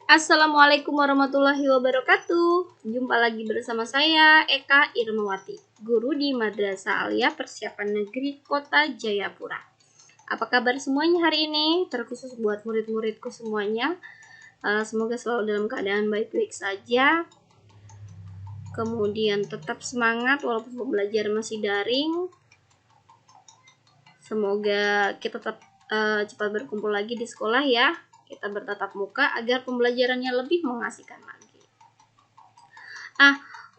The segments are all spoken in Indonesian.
Assalamualaikum warahmatullahi wabarakatuh. Jumpa lagi bersama saya Eka Irmawati, guru di Madrasah Aliyah Persiapan Negeri Kota Jayapura. Apa kabar semuanya hari ini? Terkhusus buat murid-muridku semuanya. Semoga selalu dalam keadaan baik-baik saja. Kemudian tetap semangat walaupun pembelajaran masih daring. Semoga kita tetap cepat berkumpul lagi di sekolah ya. Kita bertatap muka agar pembelajarannya lebih mengasihkan lagi.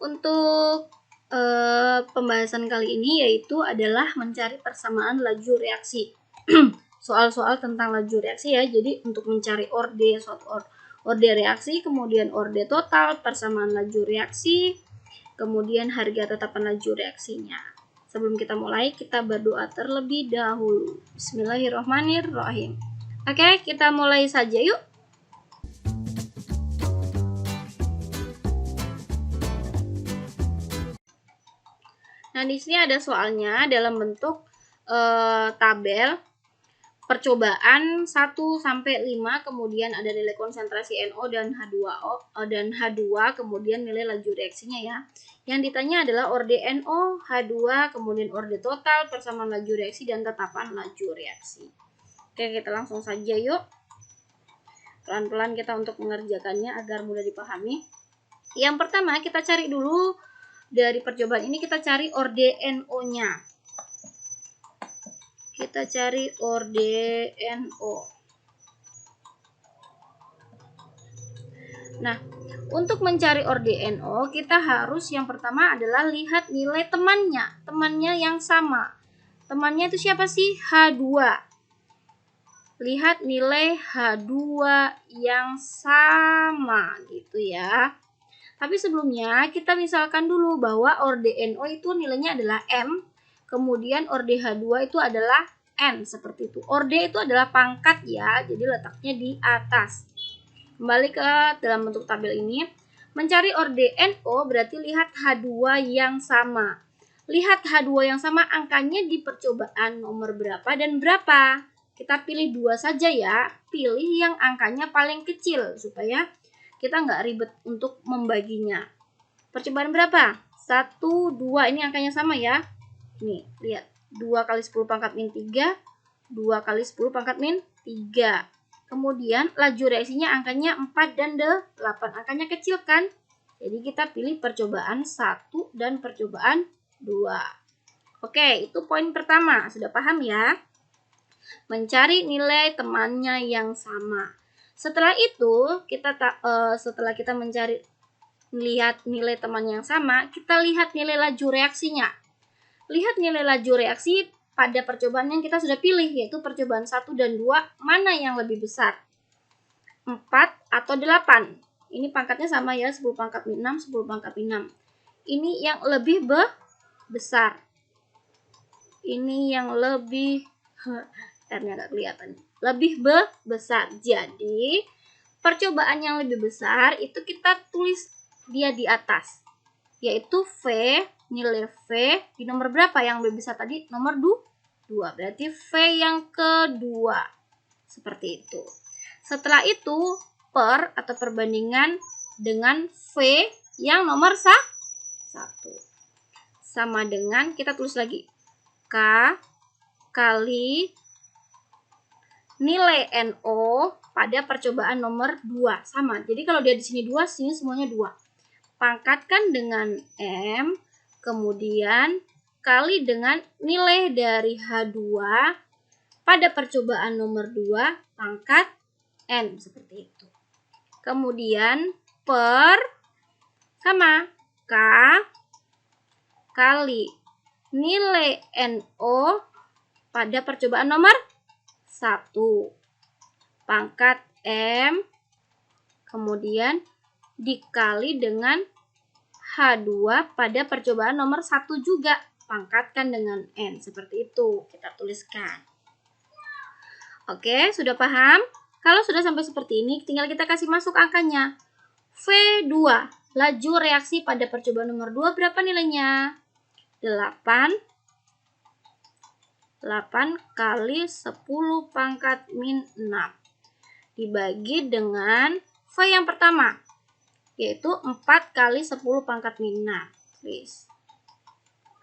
Untuk pembahasan kali ini yaitu adalah mencari persamaan laju reaksi. Soal-soal tentang laju reaksi ya. Jadi untuk mencari orde reaksi, kemudian orde total, persamaan laju reaksi, kemudian harga tetapan laju reaksinya. Sebelum kita mulai, kita berdoa terlebih dahulu. Bismillahirrahmanirrahim. Oke, kita mulai saja yuk. Nah, di sini ada soalnya dalam bentuk tabel percobaan 1 sampai 5, kemudian ada nilai konsentrasi NO dan H2 kemudian nilai laju reaksinya ya. Yang ditanya adalah orde NO, H2, kemudian orde total, persamaan laju reaksi dan tetapan laju reaksi. Oke, kita langsung saja yuk. Pelan-pelan kita untuk mengerjakannya agar mudah dipahami. Yang pertama kita cari dulu dari percobaan ini, kita cari orde NO-nya. Kita cari orde NO. Nah, untuk mencari orde NO, kita harus yang pertama adalah lihat nilai temannya yang sama. Temannya itu siapa sih? H2. Lihat nilai H2 yang sama gitu ya. Tapi sebelumnya kita misalkan dulu bahwa orde NO itu nilainya adalah M, kemudian orde H2 itu adalah N, seperti itu. Orde itu adalah pangkat ya, jadi letaknya di atas. Kembali ke dalam bentuk tabel ini, mencari orde NO berarti lihat H2 yang sama. Lihat H2 yang sama, angkanya di percobaan nomor berapa dan berapa. Kita pilih 2 saja ya, pilih yang angkanya paling kecil supaya kita nggak ribet untuk membaginya. Percobaan berapa? 1, 2, ini angkanya sama ya. Nih, lihat. 2 kali 10 pangkat min 3, 2 kali 10 pangkat min 3. Kemudian laju reaksinya angkanya 4 dan 8. Angkanya kecil kan? Jadi kita pilih percobaan 1 dan percobaan 2. Oke, itu poin pertama. Sudah paham ya? Mencari nilai temannya yang sama. Setelah itu, setelah kita lihat nilai teman yang sama, kita lihat nilai laju reaksinya. Lihat nilai laju reaksi pada percobaan yang kita sudah pilih, yaitu percobaan 1 dan 2, mana yang lebih besar? 4 atau 8? Ini pangkatnya sama ya, 10 pangkat min 6, 10 pangkat min 6. Ini yang lebih besar. Ini yang lebih R-nya nggak kelihatan. Lebih besar. Jadi, percobaan yang lebih besar itu kita tulis dia di atas. Yaitu V, nilai V di nomor berapa yang lebih besar tadi? Nomor 2. Berarti V yang kedua. Seperti itu. Setelah itu, per atau perbandingan dengan V yang nomor 1. Sama dengan, kita tulis lagi, K kali nilai NO pada percobaan nomor 2. Sama. Jadi kalau dia di sini 2, sini semuanya 2. Pangkatkan dengan M, kemudian kali dengan nilai dari H2 pada percobaan nomor 2 pangkat N, seperti itu. Kemudian per sama K kali nilai NO pada percobaan nomor 1 pangkat M, kemudian dikali dengan H2 pada percobaan nomor 1 juga, pangkatkan dengan N, seperti itu kita tuliskan. Oke, sudah paham? Kalau sudah sampai seperti ini, tinggal kita kasih masuk angkanya. V2, laju reaksi pada percobaan nomor 2 berapa nilainya? 8 kali 10 pangkat min 6 dibagi dengan V yang pertama, yaitu 4 kali 10 pangkat min 6. Please.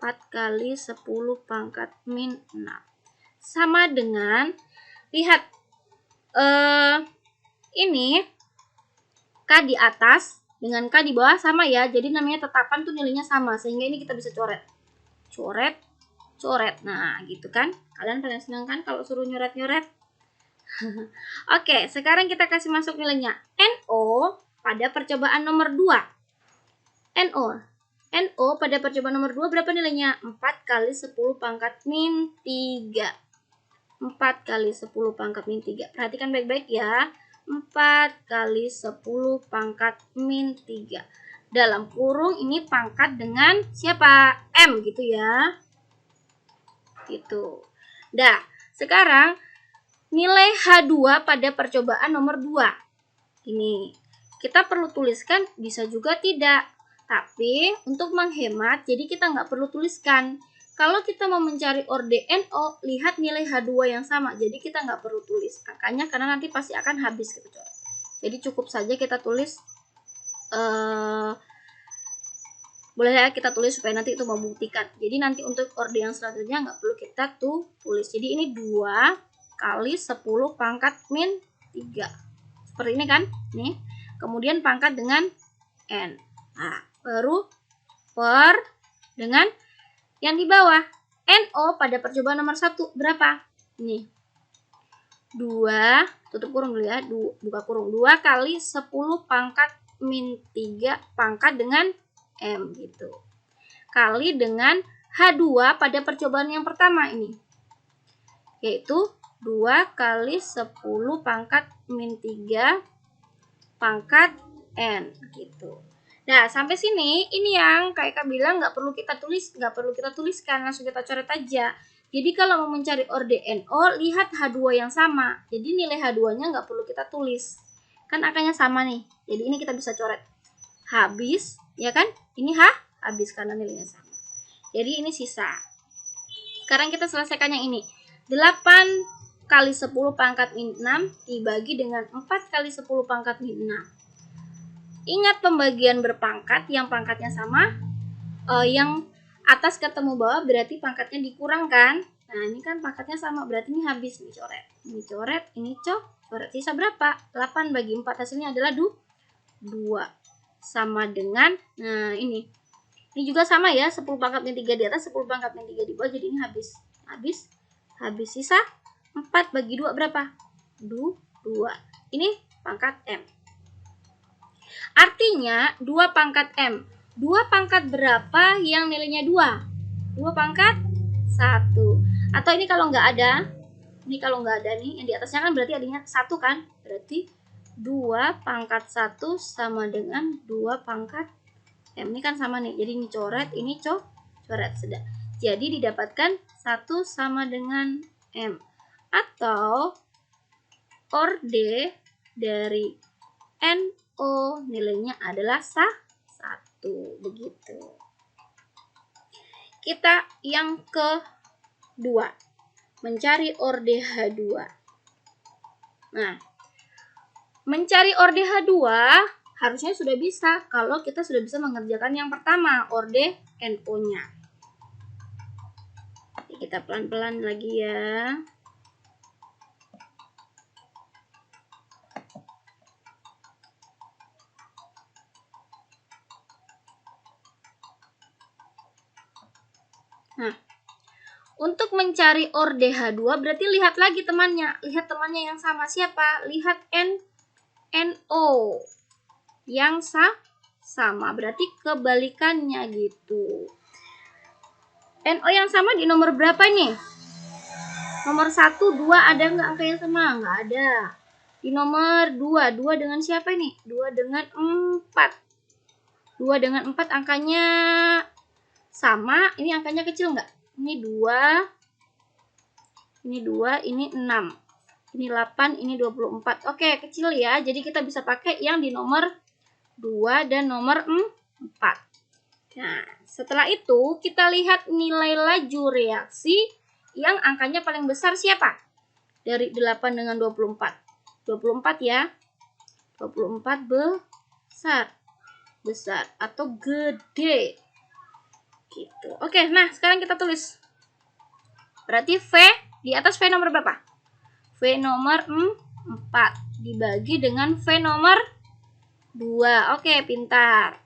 4 kali 10 pangkat min 6. Sama dengan, lihat, ini K di atas dengan K di bawah sama ya. Jadi namanya tetapan tuh nilainya sama. Sehingga ini kita bisa coret. Coret, coret. Nah, gitu kan. Kalian paling senang kan kalau suruh nyoret-nyoret? Oke, sekarang kita kasih masuk nilainya. NO pada percobaan nomor 2. NO pada percobaan nomor 2 berapa nilainya? 4 kali 10 pangkat min 3. 4 kali 10 pangkat min 3. Perhatikan baik-baik ya. 4 kali 10 pangkat min 3. Dalam kurung ini pangkat dengan siapa? M gitu ya. Gitu. Nah, sekarang nilai H2 pada percobaan nomor 2. Ini kita perlu tuliskan, bisa juga tidak. Tapi untuk menghemat, jadi kita nggak perlu tuliskan. Kalau kita mau mencari orde NO, lihat nilai H2 yang sama. Jadi kita nggak perlu tulis angkanya karena nanti pasti akan habis gitu. Jadi cukup saja kita tulis, boleh ya kita tulis supaya nanti itu membuktikan. Jadi nanti untuk orde yang selanjutnya nggak perlu kita tulis. Jadi ini 2 kali 10 pangkat min 3. Seperti ini kan? Nih. Kemudian pangkat dengan N. Nah, baru per dengan yang di bawah. NO pada percobaan nomor 1 berapa? Nih. 2, tutup kurung dulu ya. Buka kurung. 2 kali 10 pangkat min 3 pangkat dengan M gitu. Kali dengan H2 pada percobaan yang pertama ini. Yaitu 2 kali 10 pangkat min 3 pangkat N gitu. Nah, sampai sini ini yang Kak Eka bilang nggak perlu kita tuliskan, langsung kita coret aja. Jadi kalau mau mencari orde NO, lihat H2 yang sama. Jadi nilai H2-nya nggak perlu kita tulis. Kan angkanya sama nih. Jadi ini kita bisa coret. Habis, ya kan? Ini habis karena nilainya sama. Jadi ini sisa. Sekarang kita selesaikan yang ini. 8 kali 10 pangkat min 6 dibagi dengan 4 kali 10 pangkat min 6. Ingat pembagian berpangkat, yang pangkatnya sama, yang atas ketemu bawah berarti pangkatnya dikurangkan. Nah, ini kan pangkatnya sama, berarti ini habis, ini coret. Ini coret, ini coret. Sisa berapa? 8 bagi 4, hasilnya adalah 2. Sama dengan, nah ini. Ini juga sama ya, 10 pangkat min 3 di atas, 10 pangkat min 3 di bawah, jadi ini habis. Habis sisa 4 bagi 2 berapa? 2. Ini pangkat M. Artinya 2 pangkat M. 2 pangkat berapa yang nilainya 2? 2 pangkat 1. Atau ini kalau nggak ada, nih yang di atasnya kan berarti adanya 1 kan? Berarti 2 pangkat 1 sama dengan 2 pangkat M. Ini kan sama nih. Jadi ini coret, ini coret. Sudah. Jadi didapatkan 1 sama dengan M. Atau orde dari NO nilainya adalah 1. Begitu. Kita yang kedua, mencari orde H2. Nah, mencari orde H2 harusnya sudah bisa kalau kita sudah bisa mengerjakan yang pertama, orde NO-nya. Kita pelan-pelan lagi ya. Nah, untuk mencari orde H2 berarti lihat lagi temannya. Lihat temannya yang sama siapa? Lihat NO yang sama. Berarti kebalikannya gitu. NO yang sama di nomor berapa ini? Nomor 1, 2 ada nggak angka yang sama? Nggak ada. Di nomor 2 dengan siapa ini? 2 dengan 4. 2 dengan 4 angkanya sama. Ini angkanya kecil nggak? Ini 2. Ini 2, ini 6. Ini 8, ini 24. Oke, kecil ya. Jadi kita bisa pakai yang di nomor 2 dan nomor 4. Nah, setelah itu kita lihat nilai laju reaksi yang angkanya paling besar siapa? Dari 8 dengan 24. 24 ya. 24 besar atau gede. Gitu. Oke, nah sekarang kita tulis. Berarti V di atas V nomor berapa? V nomor 4 dibagi dengan V nomor 2. Oke, pintar.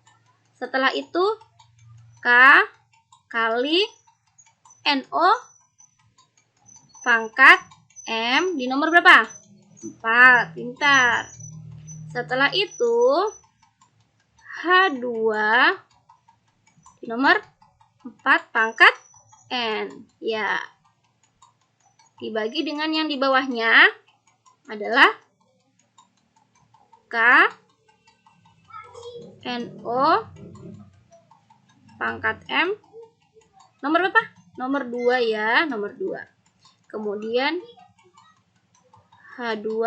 Setelah itu K kali NO pangkat M di nomor berapa? 4. Pintar. Setelah itu H2 di nomor 4 pangkat N. Ya. Dibagi dengan yang di bawahnya adalah K NO pangkat M nomor berapa? Nomor 2 ya, nomor 2. Kemudian H2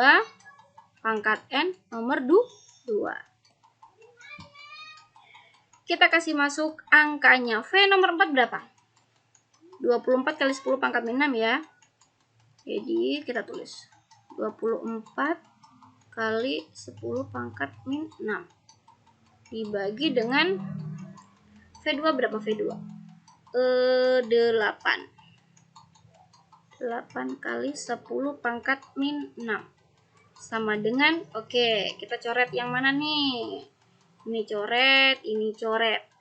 pangkat N nomor 2. Kita kasih masuk angkanya. V nomor 4 berapa? 24 kali 10 pangkat min 6 ya. Jadi kita tulis 24 kali 10 pangkat min 6 dibagi dengan V2 berapa V2? 8 kali 10 pangkat min 6 sama dengan, oke, kita coret yang mana nih? Ini coret, ini coret.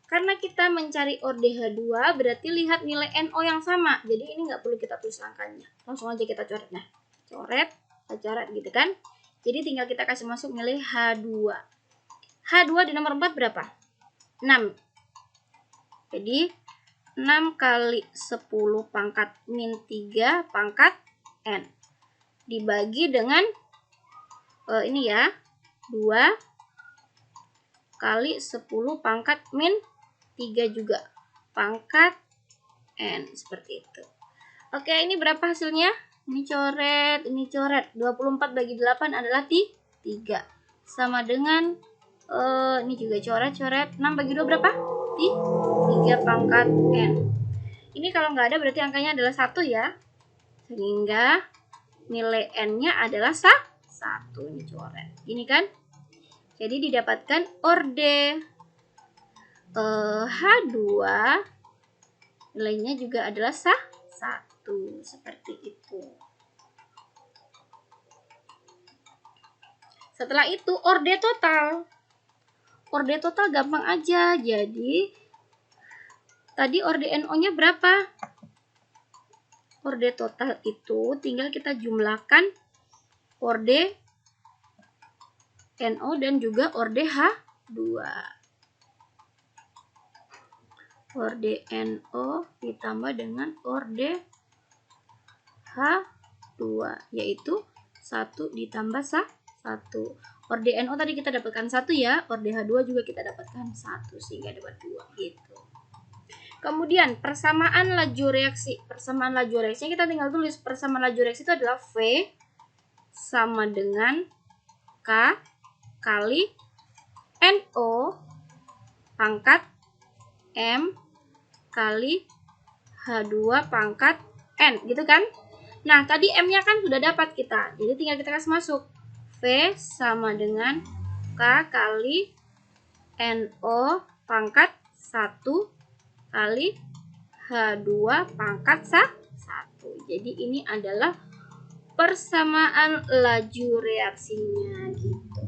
Karena kita mencari orde H2, berarti lihat nilai NO yang sama. Jadi ini nggak perlu kita tulis angkanya. Langsung aja kita coret. Nah, coret, kita coret gitu kan. Jadi tinggal kita kasih masuk nilai H2. H2 di nomor 4 berapa? 6. Jadi 6 kali 10 pangkat min 3 pangkat N. Dibagi dengan ini ya, 2 kali 10 pangkat min 3 juga pangkat N. Seperti itu. Oke, ini berapa hasilnya? Ini coret, ini coret. 24 bagi 8 adalah 3. Sama dengan ini juga coret-coret. 6 bagi 2 berapa? 3 pangkat N. Ini kalau nggak ada berarti angkanya adalah 1 ya. Sehingga nilai N-nya adalah 1. Ini coret. Ini kan? Jadi didapatkan orde H2 nilainya juga adalah 1. Seperti itu. Setelah itu orde total. Orde total gampang aja. Jadi tadi orde NO-nya berapa? Orde total itu tinggal kita jumlahkan orde NO dan juga orde H2. Orde NO ditambah dengan orde H2, yaitu 1 ditambah 1. Orde NO tadi kita dapatkan 1 ya, orde H2 juga kita dapatkan 1, sehingga dapat 2 gitu. Kemudian persamaan laju reaksi. Persamaan laju reaksi kita tinggal tulis. Persamaan laju reaksi itu adalah V sama dengan K kali NO pangkat M kali H2 pangkat N, gitu kan? Nah, tadi M-nya kan sudah dapat kita. Jadi tinggal kita kasih masuk. V sama dengan K kali NO pangkat 1 kali H2 pangkat 1. Jadi ini adalah persamaan laju reaksinya gitu.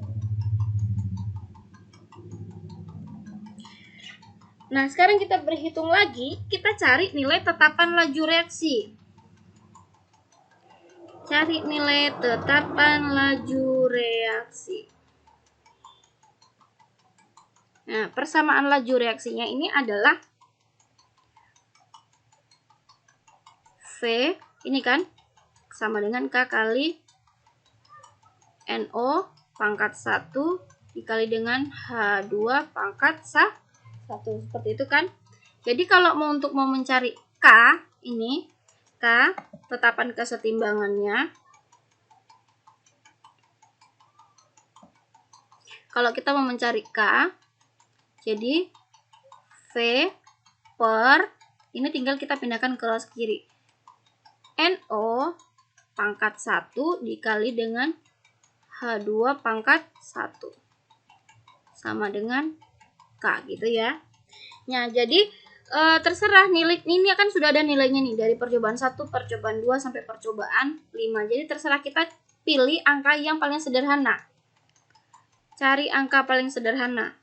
Nah, sekarang kita berhitung lagi, kita cari nilai tetapan laju reaksi. Cari nilai tetapan laju reaksi. Nah, persamaan laju reaksinya ini adalah V, ini kan, sama dengan K kali NO pangkat 1 dikali dengan H2 pangkat 1. Seperti itu kan. Jadi kalau untuk mencari K, ini K, tetapan kesetimbangannya. Kalau kita mau mencari K, jadi V per, ini tinggal kita pindahkan ke rows kiri. NO pangkat 1 dikali dengan H2 pangkat 1 sama dengan K gitu ya. Nah, jadi terserah nilai ini kan sudah ada nilainya nih dari percobaan 1, percobaan 2 sampai percobaan 5. Jadi terserah kita pilih angka yang paling sederhana. Cari angka paling sederhana.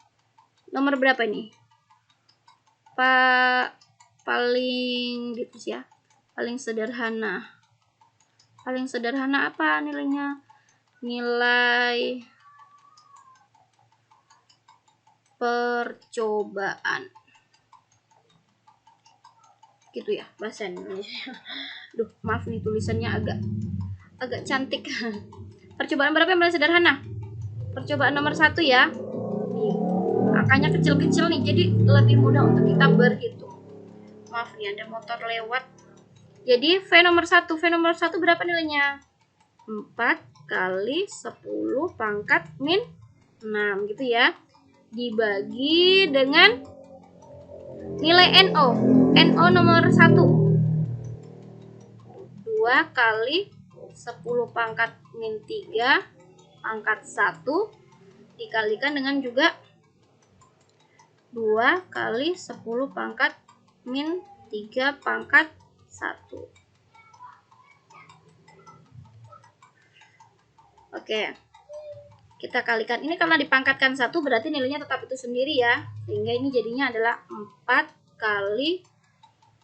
Nomor berapa ini? Paling gitu ya. Paling sederhana. Paling sederhana apa nilainya? Nilai percobaan. Gitu ya bahasa Indonesia. Duh, maaf nih tulisannya agak cantik. Percobaan berapa yang paling sederhana? Percobaan nomor 1 ya. Nih, angkanya kecil-kecil nih, jadi lebih mudah untuk kita berhitung. Maaf nih ada motor lewat. Jadi V nomor 1 berapa nilainya? 4 kali 10 pangkat min 6 gitu ya. Dibagi dengan nilai NO. NO nomor 1. 2 kali 10 pangkat min 3 pangkat 1 dikalikan dengan juga 2 kali 10 pangkat min 3 pangkat 1. Oke. Kita kalikan. Ini karena dipangkatkan 1 berarti nilainya tetap itu sendiri ya. Sehingga ini jadinya adalah 4 kali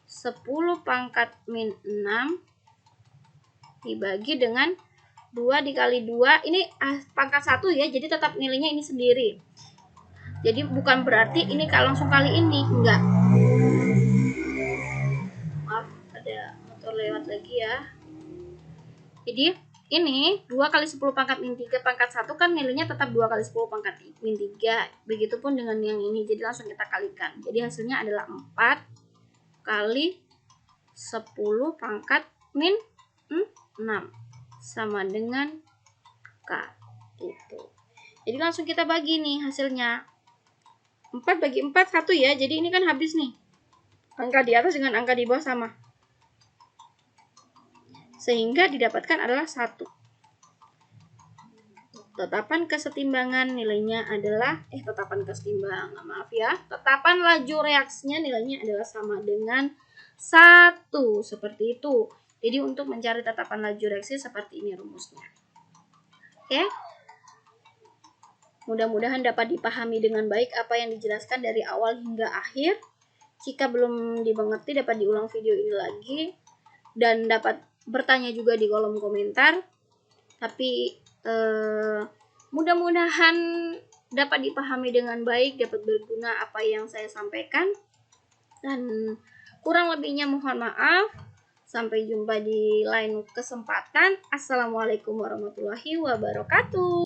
10 pangkat min 6 dibagi dengan 2 dikali 2. Ini pangkat 1 ya, jadi tetap nilainya ini sendiri. Jadi bukan berarti ini langsung kali ini, enggak. Maaf, ada motor lewat lagi ya. Jadi ini 2 kali 10 pangkat min 3 pangkat 1 kan nilainya tetap 2 kali 10 pangkat min 3. Begitupun dengan yang ini, jadi langsung kita kalikan. Jadi hasilnya adalah 4 kali 10 pangkat min 6 sama dengan K itu. Jadi langsung kita bagi nih hasilnya. 4 bagi 4 1 ya. Jadi ini kan habis nih. Angka di atas dengan angka di bawah sama. Sehingga didapatkan adalah 1. Tetapan kesetimbangan nilainya adalah tetapan kesetimbangan, maaf ya. Tetapan laju reaksinya nilainya adalah sama dengan 1. Seperti itu. Jadi untuk mencari tetapan laju reaksi seperti ini rumusnya. Oke. Mudah-mudahan dapat dipahami dengan baik apa yang dijelaskan dari awal hingga akhir. Jika belum dimengerti dapat diulang video ini lagi dan dapat bertanya juga di kolom komentar. Tapi mudah-mudahan dapat dipahami dengan baik, dapat berguna apa yang saya sampaikan. Dan kurang lebihnya mohon maaf. Sampai jumpa di lain kesempatan. Assalamualaikum warahmatullahi wabarakatuh.